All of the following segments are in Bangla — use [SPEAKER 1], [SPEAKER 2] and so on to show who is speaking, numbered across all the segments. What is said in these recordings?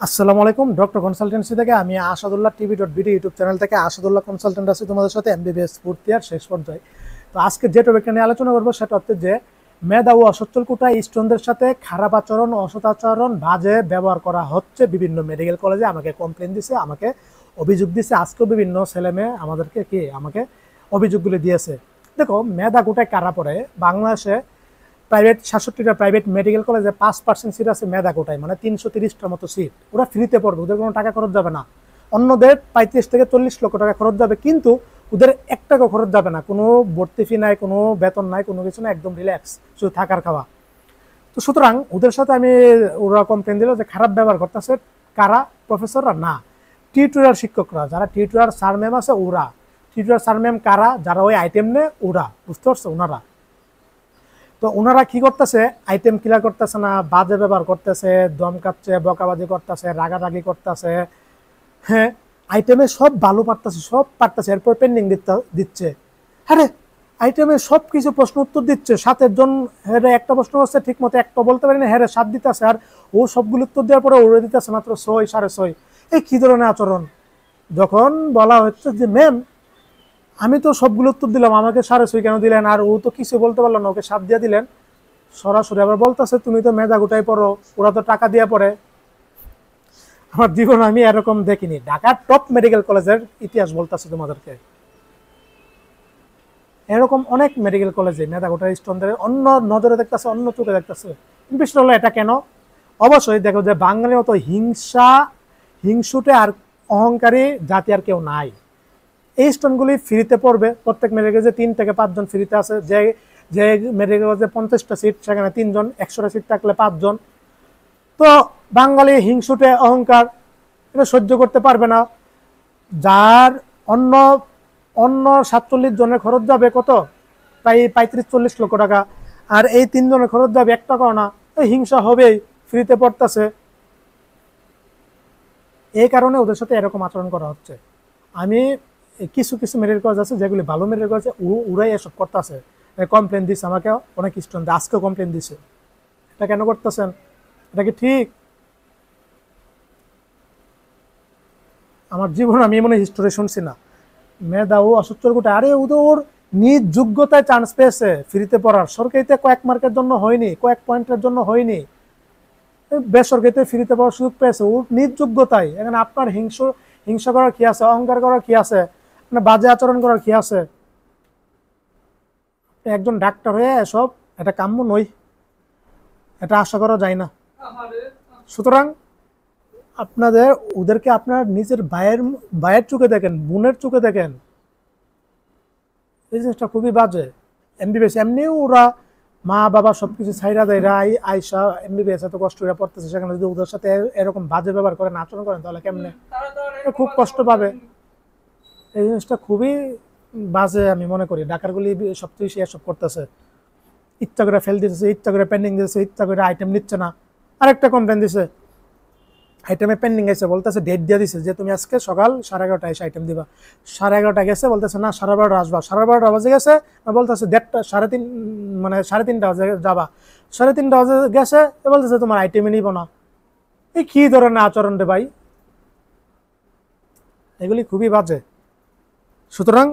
[SPEAKER 1] আসসালামু আলাইকুম। ডক্টর কনসালটেন্সি থেকে আমি আসাদুল্লাহ টিভি.বিডি ইউটিউব চ্যানেল থেকে আসাদুল্লাহ কনসালটেন্ট আছি তোমাদের সাথে এমবিবিএস ফোর্থ ইয়ার শেষ পর্যায়ে। তো আজকে যে টপিকটা নিয়ে আলোচনা করবো সেটা হচ্ছে যে মেধা ও অসচ্ছল কোটায় স্টুডেন্টদের সাথে খারাপ আচরণ, অসৎ আচরণ, বাজে ব্যবহার করা হচ্ছে। বিভিন্ন মেডিকেল কলেজে আমাকে কমপ্লেন দিছে, আমাকে অভিযোগ দিছে। আজকেও বিভিন্ন ছেলে মেয়ে আমাদেরকে আমাকে অভিযোগগুলি দিয়েছে। দেখো, মেধা কোটায় কারা পড়ে? বাংলাদেশে প্রাইভেট 67টা প্রাইভেট মেডিকেল কলেজে 5% সিট আছে মেধা কোটায়, মানে 330টার মতো সিট। ওরা ফ্রিতে পড়বে, ওদের কোনো টাকা খরচ যাবে না। অন্যদের 35 থেকে 40 লক্ষ টাকা খরচ যাবে, কিন্তু ওদের 1 টাকা খরচ যাবে না। কোনো ভর্তি ফি নাই, কোনো বেতন নাই, কোনো কিছু না, একদম রিল্যাক্স, শুধু থাকার খাওয়া। তো সুতরাং ওদের সাথে ওরা কমপ্লেন দিল যে খারাপ ব্যবহার করতেছে। কারা? প্রফেসররা না, টিউটোরিয়াল শিক্ষকরা, যারা টিউটোরিয়াল স্যার ম্যাম আছে ওরা। টিউটোরিয়াল স্যার ম্যাম কারা? যারা ওই আইটেম নেয় ওরা, বুঝতে পারছো? ওনারা। তো ওনারা কি করতেছে? আইটেম ক্লিয়ার করতেছে না, বাজে ব্যবহার করতেছে, দমকাচ্ছে, বকাবাজি করতেছে, রাগারাগি করতেছে। হ্যাঁ, আইটেমে সব ভালো পারতেছে, সব পারতেছে, এরপর পেন্ডিং দিচ্ছে। হ্যাঁ, আইটেমে সব কিছু প্রশ্ন উত্তর দিচ্ছে। 7 জন হ্যাঁ একটা প্রশ্ন হচ্ছে ঠিক মতো একটা বলতে পারি না, হ্যাঁ 7 দিতেছে, আর ও সবগুলো উত্তর দেওয়ার পরে ওরে দিতেছে মাত্র 6, 6.5। এই কি ধরনের আচরণ? যখন বলা হচ্ছে যে ম্যাম আমি তো সবগুলো উত্তর দিলাম, আমাকে 6.5 কেন দিলেন? আর ও তো কিছু বলতে পারলো না, ওকে 7 দিয়ে দিলেন। সরাসরি আবার বলতেছে তুমি তো মেধা গোটাই পড়ো, ওরা তো টাকা দিয়ে পড়ে। আমার জীবন আমি এরকম দেখিনি। ঢাকার টপ মেডিকেল কলেজের ইতিহাস বলতেছে তোমাদেরকে। এরকম অনেক মেডিকেল কলেজে মেধা গোটার স্টুডেন্টদের অন্য নজরে দেখতেছে, অন্য চোখে দেখতেছে। প্রশ্ন হলো এটা কেন? অবশ্যই দেখো যে বাঙালির মতো হিংসুটে আর অহংকারী জাতি আর কেউ নাই। এই স্টুডেন্টগুলি ফ্রিতে পড়বে। প্রত্যেক মেডিকেল কলেজে 3 থেকে 5 জন ফ্রিতে আছে। যে যে মেডিকেল কলেজে 50টা সিট, সেখানে 3 জন, 100টা সিট থাকলে 5 জন। তো বাঙালি হিংসুটে অহংকার এটা সহ্য করতে পারবে না। যার অন্য অন্য 47 জনের খরচ যাবে কত? প্রায় 35-40 লক্ষ টাকা, আর এই 3 জনের খরচ যাবে 1 টাকাও না। হিংসা হবেই, ফ্রিতে পড়তেছে। এই কারণে ওদের সাথে এরকম আচরণ করা হচ্ছে। আমি কিছু কিছু মেডিকেল কলেজ আছে যেগুলি ভালো মেডিকেল কলেজ, ওরাই এসব করতেছে। কমপ্লেন দিচ্ছে আমাকে অনেক স্টুডেন্ট, আজকেও কমপ্লেন দিছে। এটা কেন করতেছেন? এটা কি ঠিক? আমার জীবন আমি এমন হিস্টোরি শুনছি না। মেধা ও অসচ্ছল কোটা, আরে ও তো ওর নিজ যোগ্যতায় চান্স পেয়েছে ফ্রিতে পড়ার। সরকারিতে কয়েক মার্কের জন্য হয়নি, কয়েক পয়েন্টের জন্য হয়নি, বেসরকারিতে ফ্রিতে পড়ার সুযোগ পেয়েছে ওর নিজ যোগ্যতায়। এখানে আপনার হিংসা করার কি আছে? অহংকার করার কি আছে? মানে বাজে আচরণ করার কি আছে? একজন ডাক্তার হয়ে এসব এটা কাম্য নয়, এটা আশা করা যায় না। সুতরাং ওদেরকে আপনার নিজের ভাইয়ের চোখে দেখেন, বোনের চোখে দেখেন। এই জিনিসটা খুবই বাজে। এমবিবিএস এমনিও ওরা মা বাবা সবকিছু ছাইরা দেয়, আইসা এমবিবিএস এত কষ্ট করে পড়তেছে, সেখানে যদি ওদের সাথে এরকম বাজে ব্যবহার করেন, আচরণ করেন, তাহলে কেমনে? খুব কষ্ট পাবে। এই জিনিসটা খুবই বাজে আমি মনে করি। ডাকারগুলি সবচেয়ে বেশি এসব করতেছে। ইচ্ছা করে ফেল দিতেছে, ইচ্ছা করে পেন্ডিং দিতেছে, ইচ্ছা করে আইটেম নিচ্ছে না। আরেকটা কমপ্লেন দিছে, আইটেমে পেন্ডিং গেছে, বলতেছে ডেট দিয়ে দিছে যে তুমি আজকে সকাল 11:30 এসে আইটেম দিবা। 11:30 গেছে, বলতেছে না 12:30 আসবা। 12:30 বাজে গেছে, বলতেছে 1:30, 3:30, মানে 3:30 বাজে যাবা। 3:30 বাজে গেছে, বলতেছে তোমার আইটেমে নিব না। এই কি ধরনের আচরণ রে ভাই? এগুলি খুবই বাজে। সুতরাং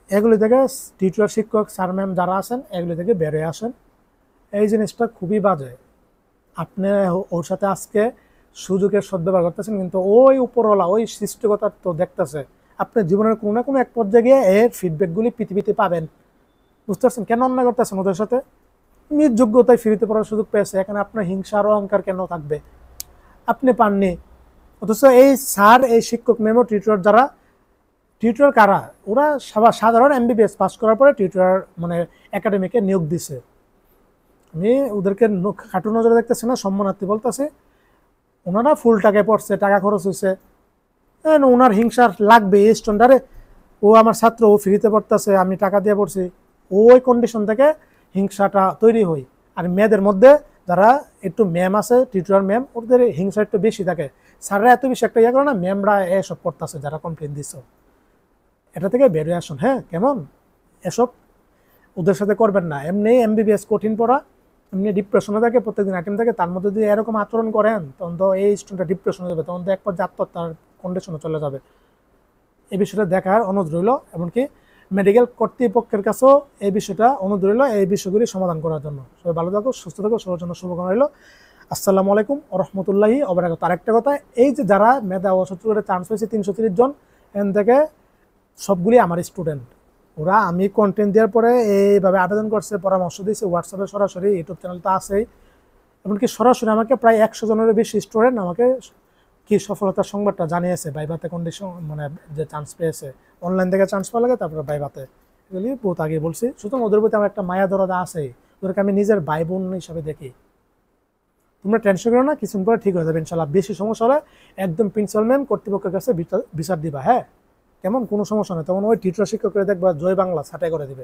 [SPEAKER 1] এগুলি থেকে টিচার, শিক্ষক, স্যার ম্যাম যারা আছেন, এগুলি থেকে বেরিয়ে আসেন। এই জিনিসটা খুবই বাজে। আপনি ওর সাথে আজকে সুযোগের সদ্ব্যবহার করতেছেন, কিন্তু ওই উপরওয়ালা, ওই সৃষ্টিকর্তা তো দেখতেছে। আপনার জীবনের কোনো না কোনো এক পর্যায়ে গিয়ে এর ফিডব্যাকগুলি পৃথিবীতে পাবেন। বুঝতে পারছেন কেন অন্যায় করতেছেন ওদের সাথে? নিজ যোগ্যতায় ফ্রিতে পড়ার সুযোগ পেয়েছে, এখানে আপনার হিংসা আর অহংকার কেন থাকবে? আপনি পাননি, অথচ এই স্যার, এই শিক্ষক, মেমো টিউটর যারা, টিউটর কারা? ওরা সাধারণ এমবিবিএস পাস করার পরে টিউটর মানে একাডেমিকে নিয়োগ দিছে। আমি ওদেরকে খাটু নজরে দেখতেছি না, সম্মানার্থী বলতেছে। ওনারা ফুল টাকায় পড়ছে, টাকা খরচ হয়েছে, ওনার হিংসার লাগবে। এই স্টুডেন্টারে, ও আমার ছাত্র, ও ফ্রিতে পড়তেছে, আমি টাকা দিয়ে পড়ছি, ওই কন্ডিশন থেকে হিংসাটা তৈরি হয়। আর মেয়েদের মধ্যে যারা একটু ম্যাম আছে, টিউটর ম্যাম, ওদের হিংসা একটু বেশি থাকে। স্যাররা এত বেশি একটা ইয়ে করে না, ম্যামরা এসব করতেছে যারা কমপ্লেন দিছ। এটা থেকে বেরিয়ে আসুন। হ্যাঁ, কেমন এসব ওদের সাথে করবেন না। এমনি এমবিবিএস কঠিন পড়া, এমনি ডিপ্রেশনে থাকে, প্রত্যেকদিন আইটেম থাকে, তার মধ্যে যদি এরকম আচরণ করেন তখন তো এই স্টুডেন্টটা ডিপ্রেশনে যাবে, তখন তো এক পর্যায়ে আত্মহত্যার কন্ডিশনে চলে যাবে। এই বিষয়টা দেখার অনুরোধ রইল, এমনকি মেডিকেল কর্তৃপক্ষের কাছেও এই বিষয়টা অনুরোধ রইল এই বিষয়গুলি সমাধান করার জন্য। সবাই ভালো থাকো, সুস্থ থাকো, সবার জন্য শুভকামনা রইল। আসসালামু আলাইকুম ওয়া রাহমাতুল্লাহি ওয়া বারাকাতুহু। আরেকটা কথা, এই যে যারা মেধা ও সচ্চরে চান্স পেয়েছে 330 জন, এখান থেকে সবগুলি আমার স্টুডেন্ট। ওরা আমি কন্টেন্ট দেওয়ার পরে এইভাবে আবেদন করছে, পরামর্শ দিয়েছে, হোয়াটসঅ্যাপে সরাসরি, ইউটিউব চ্যানেল তো আছেই, এমনকি সরাসরি আমাকে প্রায় 100 জনেরও বেশি স্টুডেন্ট আমাকে কি সফলতার সংবাদটা জানিয়েছে ভাইভাতে, কন্ডিশন মানে যে চান্স পেয়েছে, অনলাইন থেকে চান্স পাওয়া লাগে, তারপরে ভাইভাতে, এগুলি বহুত আগে বলছি। সুতরাং ওদের প্রতি আমার একটা মায়া দরদা আছেই, ওদেরকে আমি নিজের ভাই বোন হিসাবে দেখি। তোমরা টেনশন করো না, কিছুদিন পরে ঠিক হয়ে যাবে ইনশাল্লাহ। বেশি সমস্যা হলে একদম প্রিন্সিপাল ম্যাম কর্তৃপক্ষের কাছে বিচার দিবা, হ্যাঁ কেমন, কোনো সমস্যা নেই, তখন ওই টিচার শিক্ষক করে দেখবা জয় বাংলা ছাঁটাই করে দিবে।